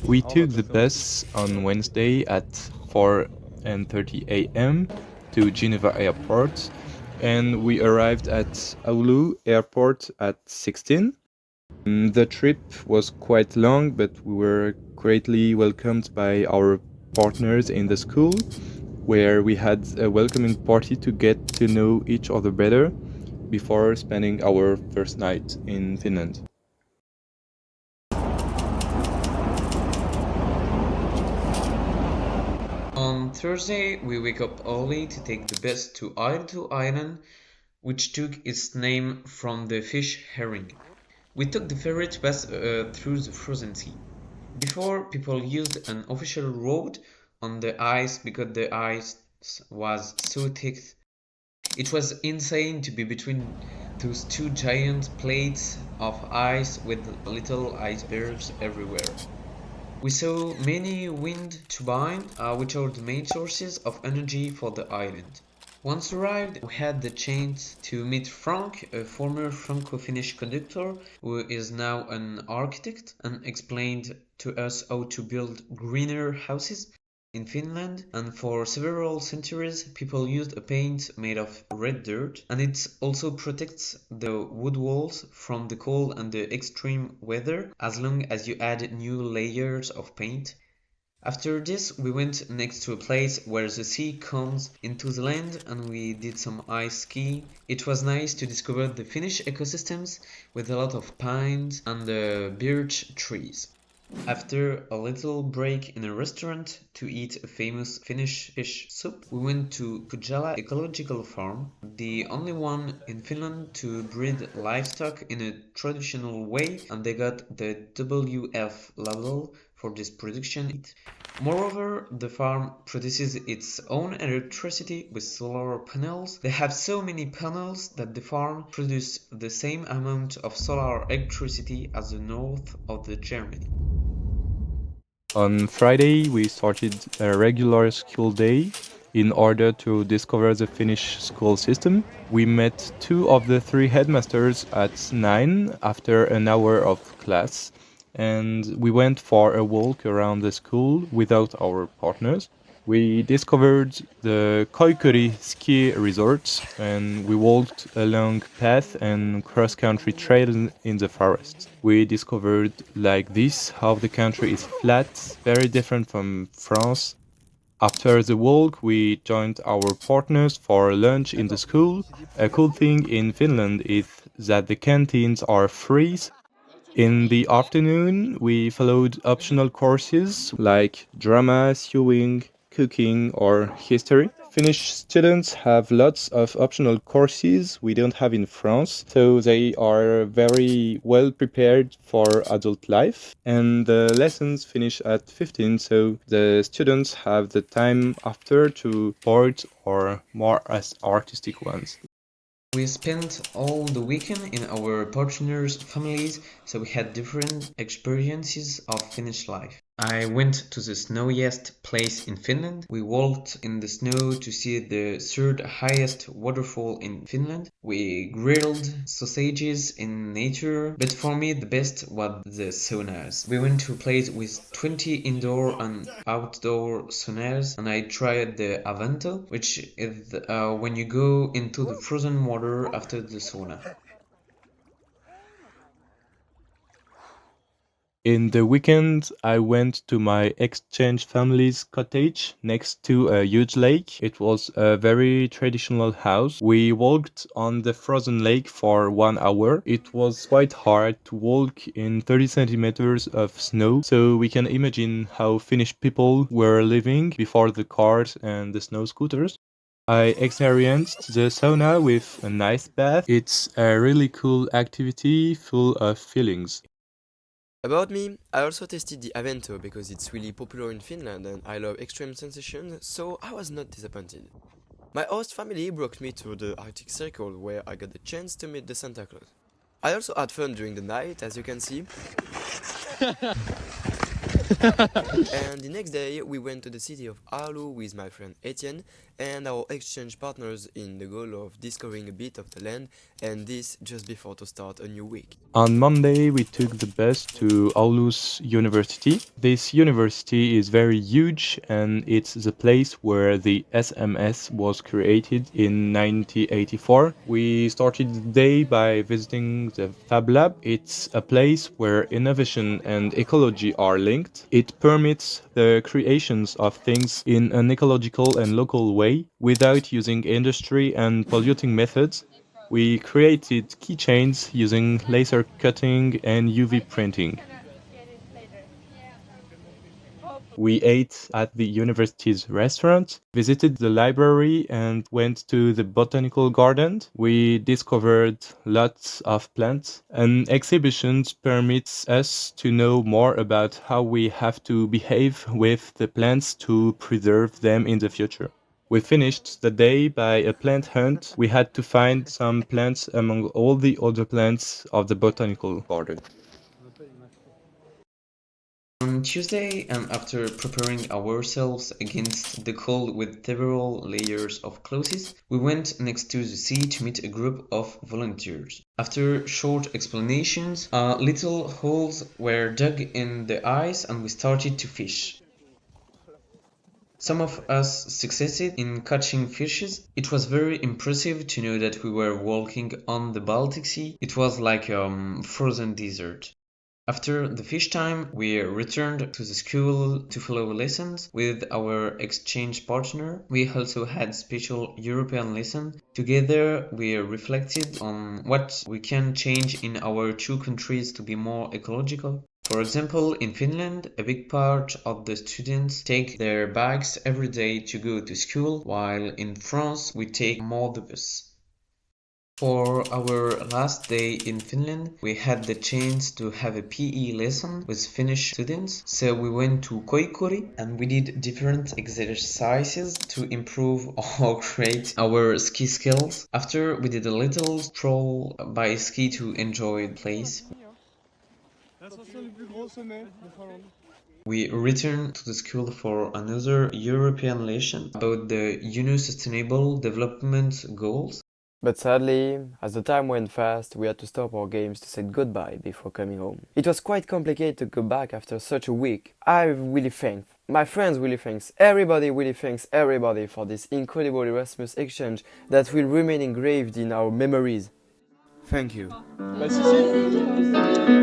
We took the bus on Wednesday at 4:30 a.m. to Geneva Airport, and we arrived at Oulu Airport at 16. The trip was quite long, but we were greatly welcomed by our partners in the school, where we had a welcoming party to get to know each other better before spending our first night in Finland. On Thursday, we wake up early to take the bus to Island, which took its name from the fish herring. We took the ferry to pass through the frozen sea. Before, people used an official road on the ice because the ice was so thick. It was insane to be between those two giant plates of ice with little icebergs everywhere. We saw many wind turbines, which are the main sources of energy for the island. Once arrived, we had the chance to meet Frank, a former Franco-Finnish conductor who is now an architect, and explained to us how to build greener houses in Finland. And for several centuries, people used a paint made of red dirt, and it also protects the wood walls from the cold and the extreme weather as long as you add new layers of paint. After this, we went next to a place where the sea comes into the land and we did some ice skiing. It was nice to discover the Finnish ecosystems with a lot of pines and birch trees. After a little break in a restaurant to eat a famous Finnish fish soup, we went to Pujala Ecological Farm, the only one in Finland to breed livestock in a traditional way, and they got the WF label for this production. Moreover, the farm produces its own electricity with solar panels. They have so many panels that the farm produces the same amount of solar electricity as the north of the Germany. On Friday, we started a regular school day in order to discover the Finnish school system. We met two of the three headmasters at 9 after an hour of class, and we went for a walk around the school without our partners. We discovered the Koikuri ski resort and we walked along path and cross-country trails in the forest. We discovered like this how the country is flat, very different from France. After the walk, we joined our partners for lunch in the school. A cool thing in Finland is that the canteens are free. In the afternoon, we followed optional courses like drama, sewing, cooking, or history. Finnish students have lots of optional courses we don't have in France, so they are very well prepared for adult life. And the lessons finish at 15, so the students have the time after to sport or more as artistic ones. We spent all the weekend in our partners' families, so we had different experiences of Finnish life. I went to the snowiest place in Finland. We walked in the snow to see the third highest waterfall in Finland. We grilled sausages in nature, but for me the best was the saunas. We went to a place with 20 indoor and outdoor saunas, and I tried the Avento, which is when you go into the frozen water after the sauna. In the weekend, I went to my exchange family's cottage next to a huge lake. It was a very traditional house. We walked on the frozen lake for 1 hour. It was quite hard to walk in 30 centimeters of snow, so we can imagine how Finnish people were living before the cars and the snow scooters. I experienced the sauna with a nice bath. It's a really cool activity full of feelings. About me, I also tested the Avento because it's really popular in Finland and I love extreme sensations, so I was not disappointed. My host family brought me to the Arctic Circle where I got the chance to meet the Santa Claus. I also had fun during the night, as you can see. And the next day, we went to the city of Arlo with my friend Etienne and our exchange partners in the goal of discovering a bit of the land, and this just before to start a new week. On Monday, we took the bus to Aulus University. This university is very huge and it's the place where the SMS was created in 1984. We started the day by visiting the Fab Lab. It's a place where innovation and ecology are linked. It permits the creations of things in an ecological and local way without using industry and polluting methods. We created keychains using laser cutting and UV printing. We ate at the university's restaurant, visited the library, and went to the botanical garden. We discovered lots of plants. An exhibition permits us to know more about how we have to behave with the plants to preserve them in the future. We finished the day by a plant hunt. We had to find some plants among all the other plants of the botanical garden. On Tuesday, and after preparing ourselves against the cold with several layers of clothes, we went next to the sea to meet a group of volunteers. After short explanations, little holes were dug in the ice and we started to fish. Some of us succeeded in catching fishes. It was very impressive to know that we were walking on the Baltic Sea. It was like a frozen desert. After the fish time, we returned to the school to follow lessons with our exchange partner. We also had special European lesson. Together, we reflected on what we can change in our two countries to be more ecological. For example, in Finland, a big part of the students take their bags every day to go to school, while in France, we take more the bus. For our last day in Finland, we had the chance to have a PE lesson with Finnish students. So we went to Koikuri and we did different exercises to improve or create our ski skills. After we did a little stroll by ski to enjoy the place. We returned to the school for another European lesson about the UN Sustainable Development Goals. But sadly, as the time went fast, we had to stop our games to say goodbye before coming home. It was quite complicated to go back after such a week. I really thank my friends, really thanks everybody, really thanks everybody for this incredible Erasmus exchange that will remain engraved in our memories. Thank you. Bah si si.